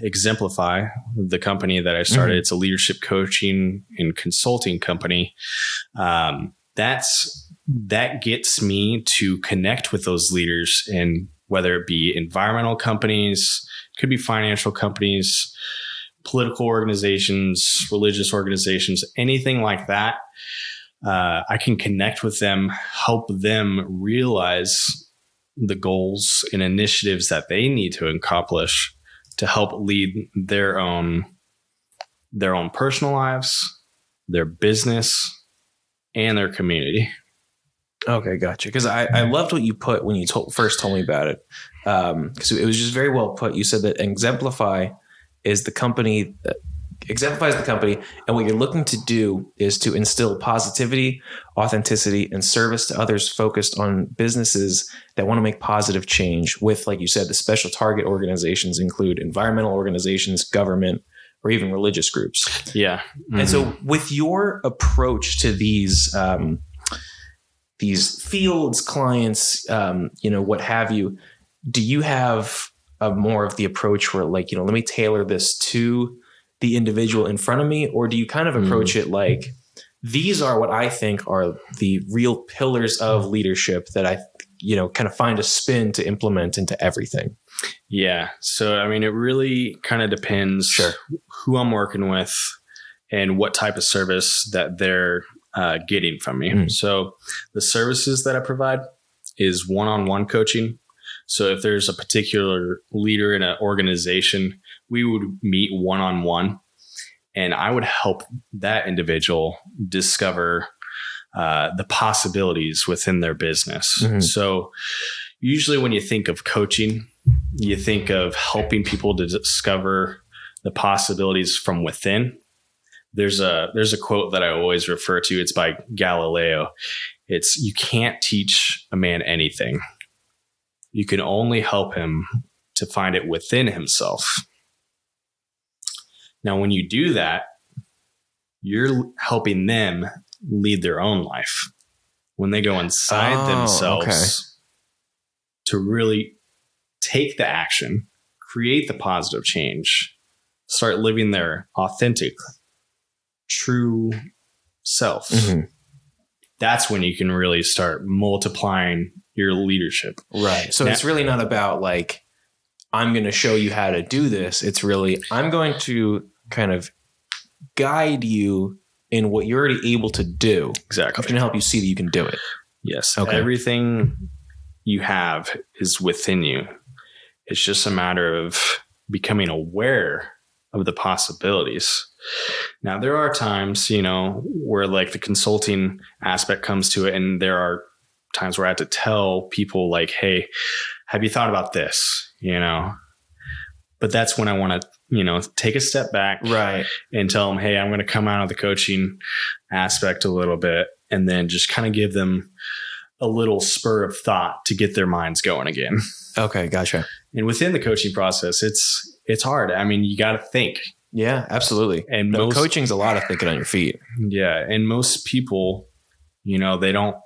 Exemplify, the company that I started. It's a leadership coaching and consulting company. That gets me to connect with those leaders, and whether it be environmental companies, could be financial companies, political organizations, religious organizations, anything like that. I can connect with them, help them realize the goals and initiatives that they need to accomplish to help lead their own personal lives, their business, and their community. Okay, gotcha. Because I loved what you put when you first told me about it. Because it was just very well put. You said that Exemplify is the company that exemplifies the company, and what you're looking to do is to instill positivity, authenticity, and service to others, focused on businesses that want to make positive change with, like you said, the special target organizations include environmental organizations, government, or even religious groups. Yeah. Mm-hmm. And so with your approach to these fields, clients, what have you, do you have more of the approach where, like, let me tailor this to the individual in front of me? Or do you kind of approach it like, these are what I think are the real pillars of leadership that I, kind of find a spin to implement into everything? Yeah. So, I mean, it really kind of depends who I'm working with and what type of service that they're getting from me. So the services that I provide is one-on-one coaching. So if there's a particular leader in an organization, we would meet one-on-one, and I would help that individual discover the possibilities within their business. So usually when you think of coaching, you think of helping people to discover the possibilities from within. There's a quote that I always refer to. It's by Galileo. It's, you can't teach a man anything. You can only help him to find it within himself. Now, when you do that, you're helping them lead their own life. When they go inside themselves to really take the action, create the positive change, start living their authentic, true self. That's when you can really start multiplying your leadership. Right. So it's really not about like, I'm going to show you how to do this. It's really, I'm going to kind of guide you in what you're already able to do. Exactly. I'm going to help you see that you can do it. Yes. Okay. Everything you have is within you. It's just a matter of becoming aware of the possibilities. Now, there are times, where like the consulting aspect comes to it, and there are times where I have to tell people like, hey, have you thought about this? But that's when I want to, take a step back, right, and tell them, hey, I'm going to come out of the coaching aspect a little bit, and then just kind of give them a little spur of thought to get their minds going again. Okay. Gotcha. And within the coaching process, it's hard. I mean, you got to think. Yeah, absolutely. And coaching's a lot of thinking on your feet. Yeah. And most people, they don't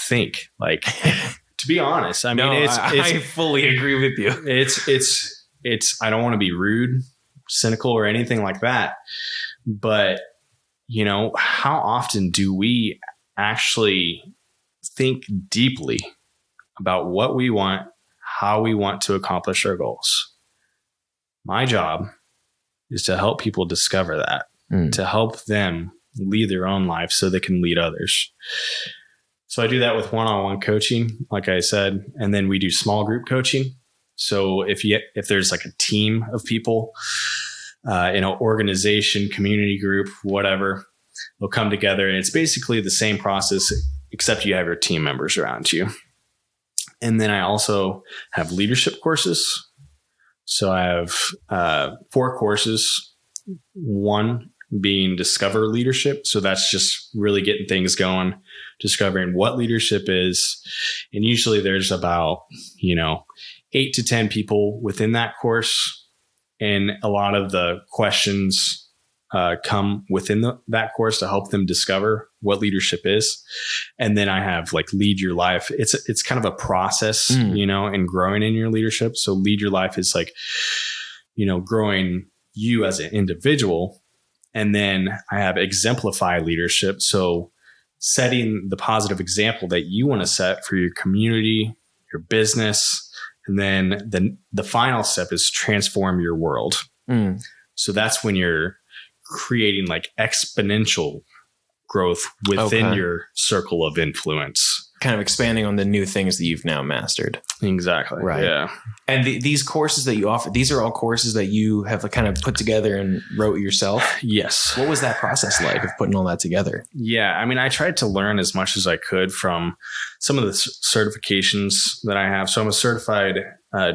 think, like, to be honest. I mean, I fully agree with you. It's, I don't want to be rude, cynical, or anything like that. But, how often do we actually think deeply about what we want, how we want to accomplish our goals? My job is to help people discover that, to help them lead their own life so they can lead others. So I do that with one-on-one coaching, like I said, and then we do small group coaching. So if there's like a team of people, in an organization, community group, whatever, they'll come together, and it's basically the same process, except you have your team members around you. And then I also have leadership courses. So I have 4 courses, one being Discover Leadership. So that's just really getting things going, discovering what leadership is. And usually there's about, 8 to 10 people within that course. And a lot of the questions come within that course to help them discover what leadership is. And then I have like Lead Your Life. It's kind of a process, in growing in your leadership. So Lead Your Life is like, growing you as an individual. And then I have Exemplify leadership. So setting the positive example that you want to set for your community, your business. And then the final step is transform your world. So that's when you're creating like exponential growth within your circle of influence. Kind of expanding on the new things that you've now mastered. Exactly. Right. Yeah. And these courses that you offer, these are all courses that you have like kind of put together and wrote yourself. Yes. What was that process like of putting all that together? Yeah. I mean, I tried to learn as much as I could from some of the certifications that I have. So I'm a certified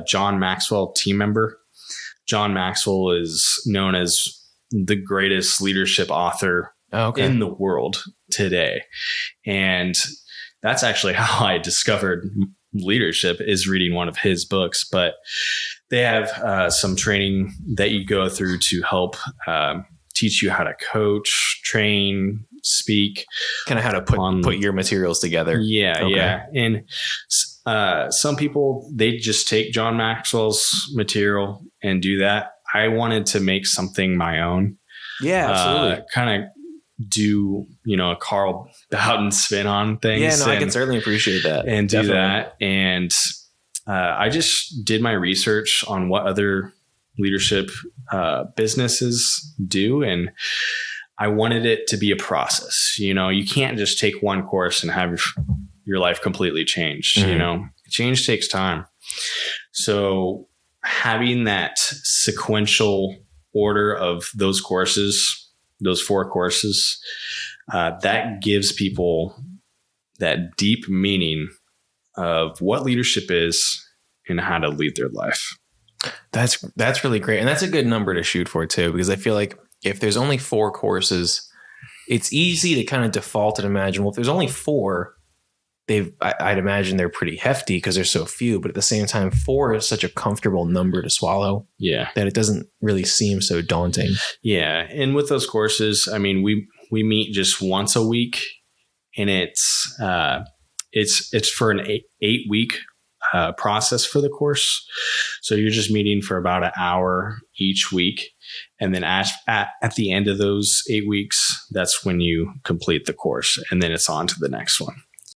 John Maxwell team member. John Maxwell is known as the greatest leadership author in the world today. And that's actually how I discovered leadership, is reading one of his books. But they have some training that you go through to help teach you how to coach, train, speak. Kind of how to put your materials together. Yeah. Yeah. And some people, they just take John Maxwell's material and do that. I wanted to make something my own. Yeah, absolutely. Kind of do, a Carl Bowden spin on things. Yeah, no, I can certainly appreciate that. And do that. And I just did my research on what other leadership businesses do. And I wanted it to be a process. You can't just take one course and have your life completely changed. Change takes time. So having that sequential order of those courses, those 4 courses, that gives people that deep meaning of what leadership is and how to lead their life. That's really great. And that's a good number to shoot for too, because I feel like if there's only 4 courses, it's easy to kind of default and imagine, well, if there's only 4, I'd imagine they're pretty hefty because there's so few, but at the same time, 4 is such a comfortable number to swallow. Yeah. That it doesn't really seem so daunting. Yeah. And with those courses, I mean, we meet just once a week, and it's for an 8-week process for the course. So you're just meeting for about an hour each week. And then at the end of those 8 weeks, that's when you complete the course, and then it's on to the next one.